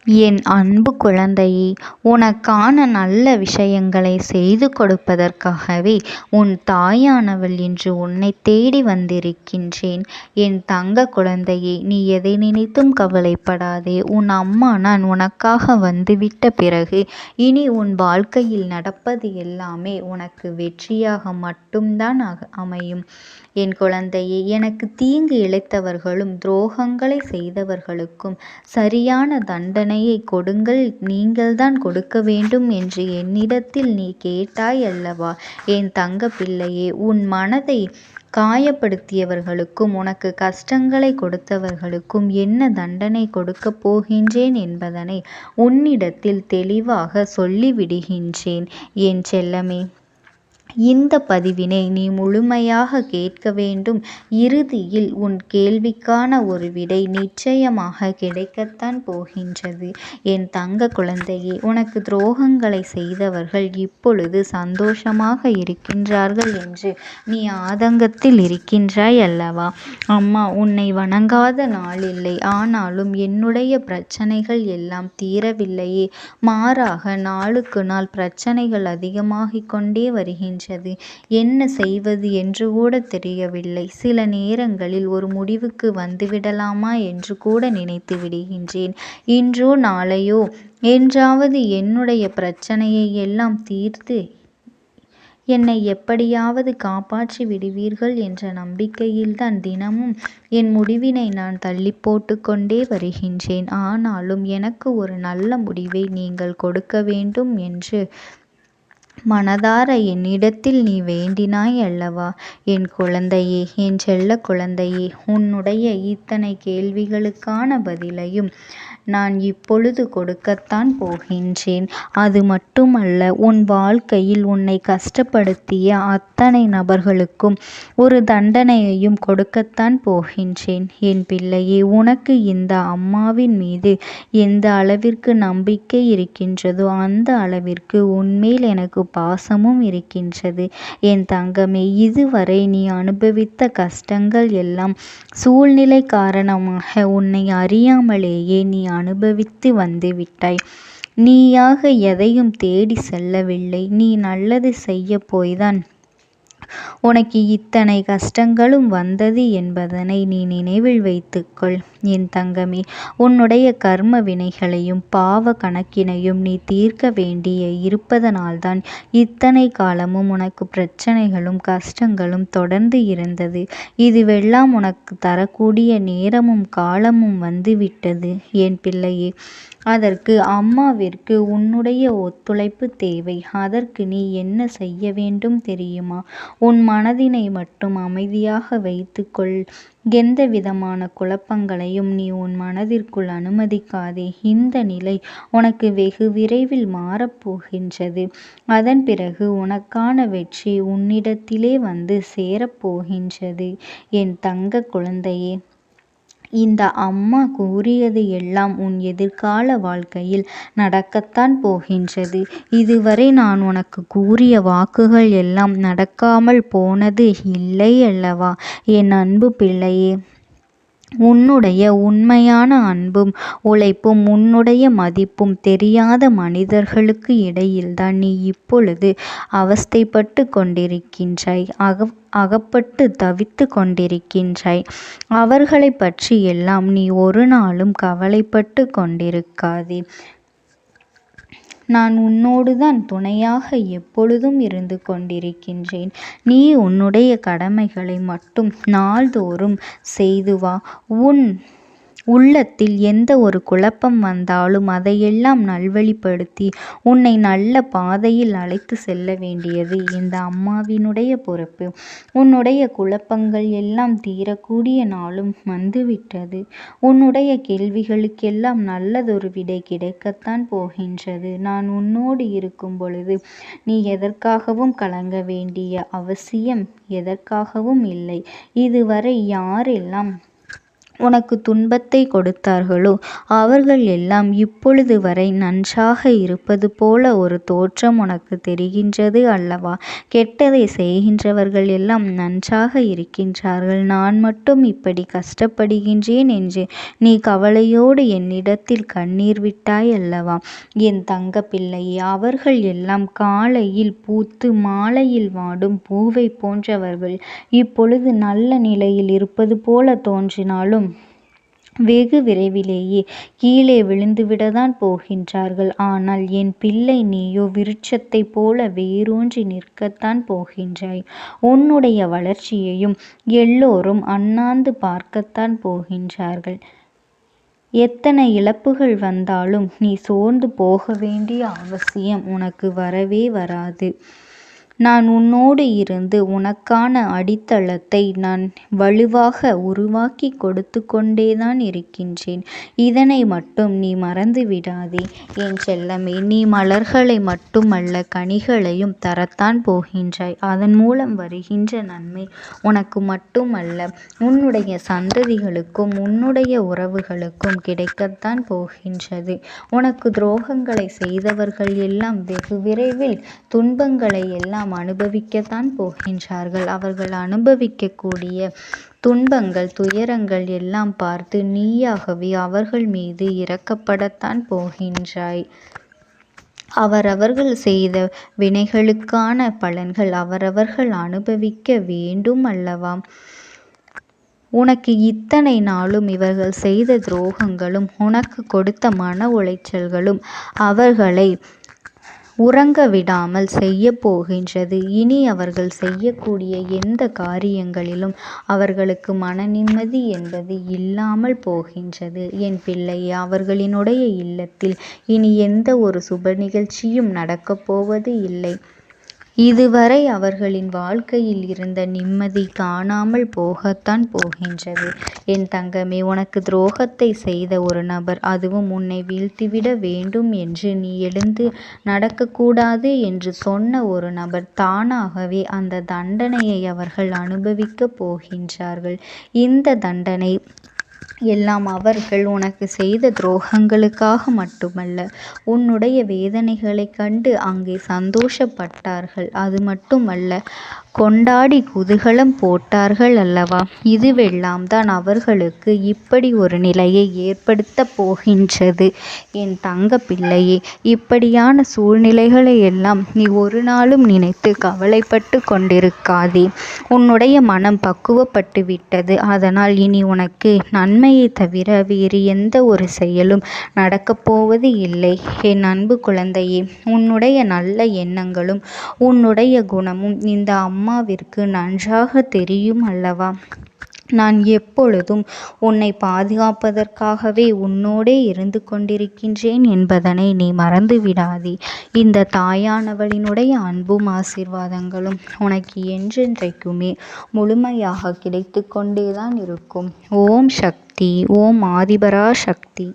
என் அன்பு குழந்தையே, உனக்கான நல்ல விஷயங்களை செய்து கொடுப்பதற்காகவே உன் தாயானவள் இன்று உன்னை தேடி வந்திருக்கின்றேன். என் தங்க குழந்தையே, நீ எதை நினைத்தும் கவலைப்படாதே. உன் அம்மா நான் உனக்காக வந்துவிட்ட பிறகு இனி உன் வாழ்க்கையில் நடப்பது எல்லாமே உனக்கு வெற்றியாக மட்டும்தான் அமையும். என் குழந்தையே, எனக்கு தீங்கு இழைத்தவர்களும் துரோகங்களை செய்தவர்களுக்கும் சரியான தண்டனையை கொடுங்கள், நீங்கள்தான் கொடுக்க வேண்டும் என்று என்னிடத்தில் நீ கேட்டாய் அல்லவா? என் தங்க பிள்ளையே, உன் மனதை காயப்படுத்தியவர்களுக்கும் உனக்கு கஷ்டங்களை கொடுத்தவர்களுக்கும் என்ன தண்டனை கொடுக்கப் போகின்றேன் என்பதனை உன்னிடத்தில் தெளிவாக சொல்லிவிடுகின்றேன். என் செல்லமே, இந்த பதிவினை நீ முழுமையாக கேட்க வேண்டும். இறுதியில் உன் கேள்விக்கான ஒரு விடை நிச்சயமாக கிடைக்கத்தான் போகின்றது. என் தங்க குழந்தையே, உனக்கு துரோகங்களை செய்தவர்கள் இப்பொழுது சந்தோஷமாக இருக்கின்றார்கள் என்று நீ ஆதங்கத்தில் இருக்கின்றாய் அல்லவா? அம்மா உன்னை வணங்காத நாளில்லை. ஆனாலும் என்னுடைய பிரச்சனைகள் எல்லாம் தீரவில்லையே, மாறாக நாளுக்கு நாள் பிரச்சனைகள் அதிகமாகிக் கொண்டே வருகின்றன. என்ன செய்வது என்று கூட தெரியவில்லை. சில நேரங்களில் ஒரு முடிவுக்கு வந்துவிடலாமா என்று கூட நினைத்து விடுகின்றேன். இன்றோ நாளையோ என்றாவது என்னுடைய பிரச்சனையை எல்லாம் தீர்த்து என்னை எப்படியாவது காப்பாற்றி விடுவீர்கள் என்ற நம்பிக்கையில்தான் தினமும் என் முடிவினை நான் தள்ளி போட்டு கொண்டே வருகின்றேன். ஆனாலும் எனக்கு ஒரு நல்ல முடிவை நீங்கள் கொடுக்க வேண்டும் என்று மனதார என்னிடத்தில் நீ வேண்டினாய் அல்லவா? என் குழந்தையே, என் செல்ல குழந்தையே, உன்னுடைய இத்தனை கேள்விகளுக்கான பதிலையும் நான் இப்பொழுது கொடுக்கத்தான் போகின்றேன். அது மட்டுமல்ல, உன் வாழ்க்கையில் உன்னை கஷ்டப்படுத்திய அத்தனை நபர்களுக்கும் ஒரு தண்டனையையும் கொடுக்கத்தான் போகின்றேன். என் பிள்ளையே, உனக்கு இந்த அம்மாவின் மீது எந்த அளவிற்கு நம்பிக்கை இருக்கின்றதோ அந்த அளவிற்கு உன்மேல் எனக்கு பாசமும் இருக்கின்றது. என் தங்கமே, இதுவரை நீ அனுபவித்த கஷ்டங்கள் எல்லாம் சூழ்நிலை காரணமாக உன்னை அறியாமலேயே நீ அனுபவித்து வந்து விட்டாய். நீயாக எதையும் தேடி செல்லவில்லை. நீ நல்லது செய்ய போய்தான் உனக்கு இத்தனை கஷ்டங்களும் வந்தது என்பதனை நீ நினைவில் வைத்துக்கொள். என் தங்கமே, உன்னுடைய கர்ம வினைகளையும் பாவ கணக்கினையும் நீ தீர்க்க வேண்டிய இருப்பதனால்தான் இத்தனை காலமும் உனக்கு பிரச்சனைகளும் கஷ்டங்களும் தொடர்ந்து இருந்தது. இதுவெல்லாம் உனக்கு தரக்கூடிய நேரமும் காலமும் வந்துவிட்டது. என் பிள்ளையே, அதற்கு அம்மாவிற்கு உன்னுடைய ஒத்துழைப்பு தேவை. அதற்கு நீ என்ன செய்ய வேண்டும் தெரியுமா? உன் மனதினை மட்டும் அமைதியாக வைத்துக்கொள். எந்த விதமான குழப்பங்களையும் நீ உன் மனதிற்குள் அனுமதிக்காதே. இந்த நிலை உனக்கு வெகு விரைவில் மாறப்போகின்றது. அதன் பிறகு உனக்கான வெற்றி உன்னிடத்திலே வந்து சேரப்போகின்றது. என் தங்க குழந்தையே, இந்த அம்மா கூறியது எல்லாம் உன் எதிர்கால வாழ்க்கையில் நடக்கத்தான் போகின்றது. இதுவரை நான் உனக்கு கூறிய வாக்குகள் எல்லாம் நடக்காமல் போனது இல்லை அல்லவா? என் அன்பு பிள்ளையே, உன்னுடைய உண்மையான அன்பும் உழைப்பும் உன்னுடைய மதிப்பும் தெரியாத மனிதர்களுக்கு இடையில்தான் நீ இப்பொழுது அவஸ்தைப்பட்டு கொண்டிருக்கின்றாய். அகப்பட்டு தவித்து கொண்டிருக்கின்றாய். அவர்களை பற்றி எல்லாம் நீ ஒரு நாளும் கவலைப்பட்டு கொண்டிருக்காதே. நான் உன்னோடுதான் துணையாக எப்பொழுதும் இருந்து கொண்டிருக்கின்றேன். நீ உன்னுடைய கடமைகளை மட்டும் நாள்தோறும் செய்து வா. உன் உள்ளத்தில் எந்த ஒரு குழப்பம் வந்தாலும் அதையெல்லாம் நல்வழிப்படுத்தி உன்னை நல்ல பாதையில் அழைத்து செல்ல வேண்டியது இந்த அம்மாவினுடைய பொறுப்பு. உன்னுடைய குழப்பங்கள் எல்லாம் தீரக்கூடிய நாளும் வந்துவிட்டது. உன்னுடைய கேள்விகளுக்கெல்லாம் நல்லதொரு விடை கிடைக்கத்தான் போகின்றது. நான் உன்னோடு இருக்கும் பொழுது நீ எதற்காகவும் கலங்க வேண்டிய அவசியம் எதற்காகவும் இல்லை. இதுவரை யாரெல்லாம் உனக்கு துன்பத்தை கொடுத்தார்களோ அவர்கள் எல்லாம் இப்பொழுது வரை நன்றாக இருப்பது போல ஒரு தோற்றம் உனக்கு தெரிகின்றது அல்லவா? கெட்டதை செய்கின்றவர்கள் எல்லாம் நன்றாக இருக்கின்றார்கள், நான் மட்டும் இப்படி கஷ்டப்படுகின்றேன் என்று நீ கவலையோடு என்னிடத்தில் கண்ணீர் விட்டாய் அல்லவா? என் தங்க பிள்ளையே, அவர்கள் எல்லாம் காலையில் பூத்து மாலையில் வாடும் பூவை போன்றவர்கள். இப்பொழுது நல்ல நிலையில் இருப்பது போல தோன்றினாலும் வெகு விரைவிலேயே கீழே விழுந்துவிடத்தான் போகின்றார்கள். ஆனால் என் பிள்ளை, நீயோ விருட்சத்தைப் போல வேரூன்றி நிற்கத்தான் போகின்றாய். உன்னுடைய வளர்ச்சியையும் எல்லோரும் அண்ணாந்து பார்க்கத்தான் போகின்றார்கள். எத்தனை இழப்புகள் வந்தாலும் நீ சோர்ந்து போக வேண்டிய அவசியம் உனக்கு வரவே வராது. நான் உன்னோடு இருந்து உனக்கான அடித்தளத்தை நான் வலுவாக உருவாக்கி கொடுத்து கொண்டேதான் இருக்கின்றேன். இதனை மட்டும் நீ மறந்து விடாதே என் செல்லமே. நீ மலர்களை மட்டுமல்ல, கனிகளையும் தரத்தான் போகின்றாய். அதன் மூலம் வருகின்ற நன்மை உனக்கு மட்டுமல்ல, உன்னுடைய சந்ததிகளுக்கும் உன்னுடைய உறவுகளுக்கும் கிடைக்கத்தான் போகின்றது. உனக்கு துரோகங்களை செய்தவர்கள் எல்லாம் வெகு விரைவில் துன்பங்களை எல்லாம் அனுபவிக்கத்தான் போகின்றார்கள். அவர்கள் அனுபவிக்கக்கூடிய துன்பங்கள், துயரங்கள் எல்லாம் பார்த்து நீயாகவே அவர்கள் மீது இரக்கப்படத்தான் போகின்றாய். அவரவர்கள் செய்த வினைகளுக்கான பலன்கள் அவரவர்கள் அனுபவிக்க வேண்டும் அல்லவா? உனக்கு இத்தனை நாளும் இவர்கள் செய்த துரோகங்களும் உனக்கு கொடுத்த மன உளைச்சல்களும் அவர்களை உறங்க விடாமல் செய்ய போகின்றது. இனி அவர்கள் செய்யக்கூடிய எந்த காரியங்களிலும் அவர்களுக்கு மன நிம்மதி என்பது இல்லாமல் போகின்றது. என் பிள்ளையே, அவர்களினுடைய இல்லத்தில் இனி எந்த ஒரு சுப நிகழ்ச்சியும் நடக்கப் போவது இல்லை. இதுவரை அவர்களின் வாழ்க்கையில் இருந்த நிம்மதி காணாமல் போகத்தான் போகின்றது. என் தங்கமே, உனக்கு துரோகத்தை செய்த ஒரு நபர், அதுவும் உன்னை வீழ்த்திவிட வேண்டும் என்று நீ எழுந்து நடக்கக்கூடாது என்று சொன்ன ஒரு நபர், தானாகவே அந்த தண்டனையை அவர்கள் அனுபவிக்கப் போகின்றார்கள். இந்த தண்டனை எல்லாம் அவர்கள் உனக்கு செய்த துரோகங்களுக்காக மட்டுமல்ல, உன்னுடைய வேதனைகளைக் கண்டு அங்கே சந்தோஷப்பட்டார்கள். அது மட்டுமல்ல, கொண்டாடி குதூகலம் போட்டார்கள் அல்லவா? இதுவெல்லாம் தான் அவர்களுக்கு இப்படி ஒரு நிலையை ஏற்படுத்த போகின்றது. என் தங்க பிள்ளையே, இப்படியான சூழ்நிலைகளை எல்லாம் நீ ஒரு நாளும் நினைத்து கவலைப்பட்டு கொண்டிருக்காதே. உன்னுடைய மனம் பக்குவப்பட்டு விட்டது. அதனால் இனி உனக்கு நன்மையை தவிர வேறு எந்த ஒரு செயலும் நடக்கப் போவது இல்லை. என் அன்பு குழந்தையே, உன்னுடைய நல்ல எண்ணங்களும் உன்னுடைய குணமும் இந்த அம்மாவிற்கு நன்றாக தெரியும் அல்லவா? நான் எப்பொழுதும் உன்னை பாதுகாப்பதற்காகவே உன்னோடே இருந்து கொண்டிருக்கின்றேன் என்பதனை நீ மறந்து விடாதே. இந்த தாயானவளினுடைய அன்பும் ஆசீர்வாதங்களும் உனக்கு என்றென்றைக்குமே முழுமையாக கிடைத்து கொண்டேதான் இருக்கும். ஓம் சக்தி. ஓம் ஆதிபரா சக்தி.